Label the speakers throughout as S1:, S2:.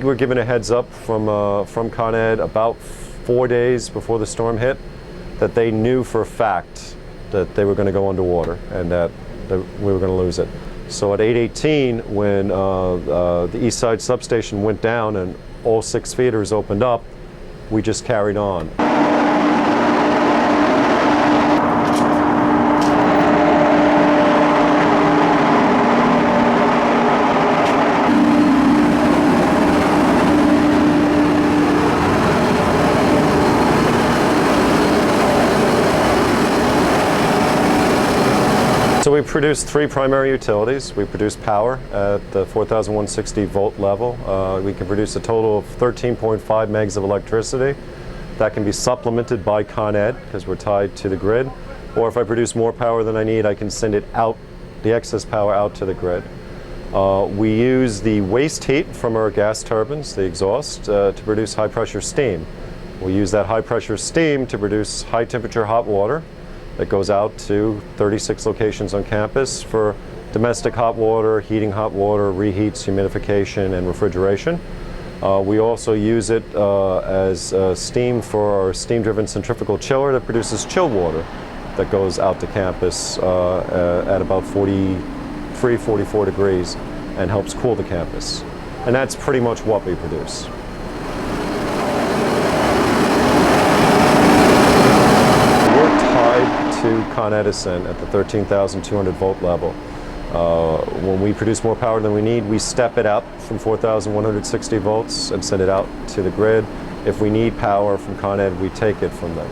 S1: were given a heads up from Con Ed about 4 days before the storm hit that they knew for a fact that they were going to go underwater and that we were going to lose it. So at 8:18, when the East Side substation went down and all 6 feeders opened up, we just carried on. So we produce 3 primary utilities. We produce power at the 4,160 volt level. We can produce a total of 13.5 megs of electricity. That can be supplemented by Con Ed because we're tied to the grid. Or if I produce more power than I need, I can send it out, the excess power out to the grid. We use the waste heat from our gas turbines, the exhaust, to produce high pressure steam. We use that high pressure steam to produce high temperature hot water that goes out to 36 locations on campus for domestic hot water, heating hot water, reheats, humidification, and refrigeration. We also use it as steam for our steam-driven centrifugal chiller that produces chilled water that goes out to campus at about 43, 44 degrees and helps cool the campus. And that's pretty much what we produce. To Con Edison at the 13,200 volt level. When we produce more power than we need, we step it up from 4,160 volts and send it out to the grid. If we need power from Con Ed, we take it from them.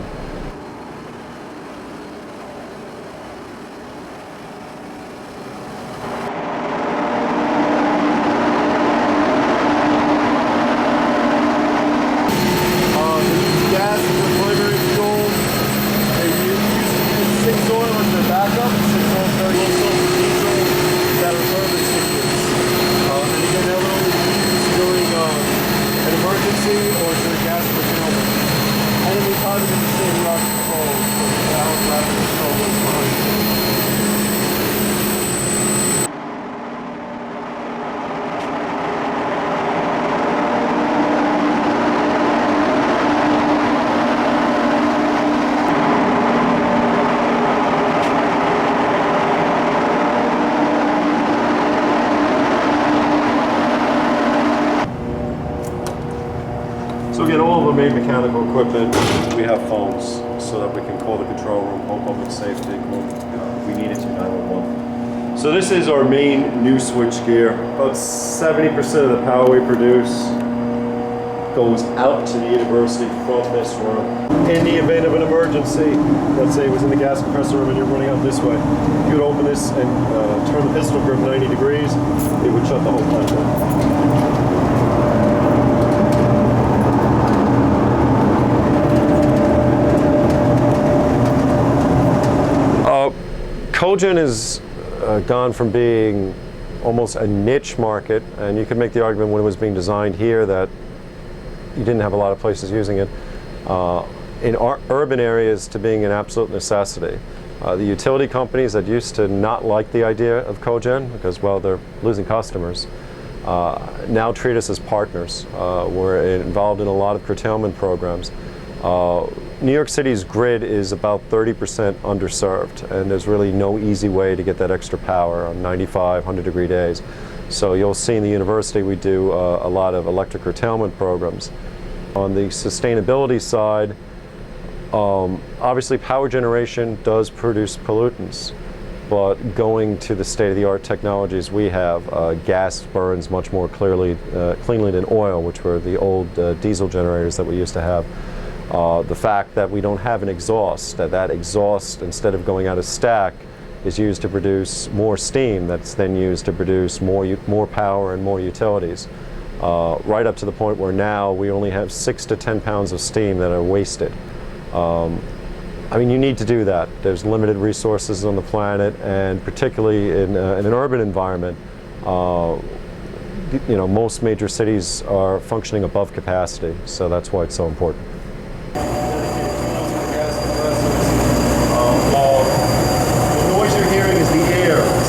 S1: So again, all of our main mechanical equipment, we have phones so that we can call the control room, call public safety, call, if we needed to, 911. So this is our main new switch gear. About 70% of the power we produce goes out to the university from this room. In the event of an emergency, let's say it was in the gas compressor room and you're running out this way, you would open this and turn the pistol grip 90 degrees, it would shut the whole plant down. Co-Gen has gone from being almost a niche market, and you could make the argument when it was being designed here that you didn't have a lot of places using it, in urban areas to being an absolute necessity. The utility companies that used to not like the idea of Co-Gen because, well, they're losing customers, now treat us as partners. We're involved in a lot of curtailment programs. New York City's grid is about 30% underserved, and there's really no easy way to get that extra power on 95, 100-degree days. So you'll see in the university we do a lot of electric curtailment programs. On the sustainability side, obviously power generation does produce pollutants, but going to the state-of-the-art technologies we have, gas burns much more cleanly than oil, which were the old diesel generators that we used to have. The fact that we don't have an exhaust, that exhaust, instead of going out of stack, is used to produce more steam that's then used to produce more power and more utilities. Right up to the point where now we only have 6 to 10 pounds of steam that are wasted. I mean, you need to do that. There's limited resources on the planet, and particularly in an urban environment, you know, most major cities are functioning above capacity, so that's why it's so important.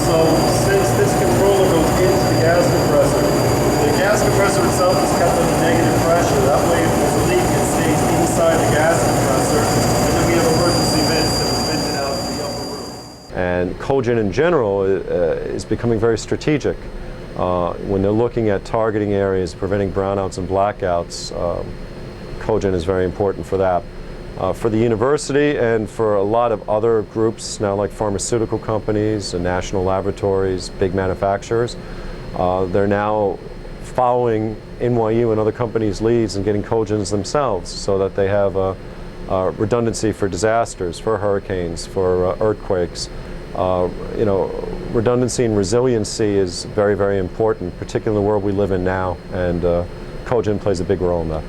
S2: So since this controller goes into the gas compressor itself is kept
S1: Co-Gen in general is becoming very strategic. When they're looking at targeting areas, preventing brownouts and blackouts, Co-Gen is very important for that. For the university and for a lot of other groups now, like pharmaceutical companies and national laboratories, big manufacturers, they're now following NYU and other companies' leads and getting Co-Gens themselves so that they have redundancy for disasters, for hurricanes, for earthquakes. You know, redundancy and resiliency is very, very important, particularly in the world we live in now, and Co-Gen plays a big role in that.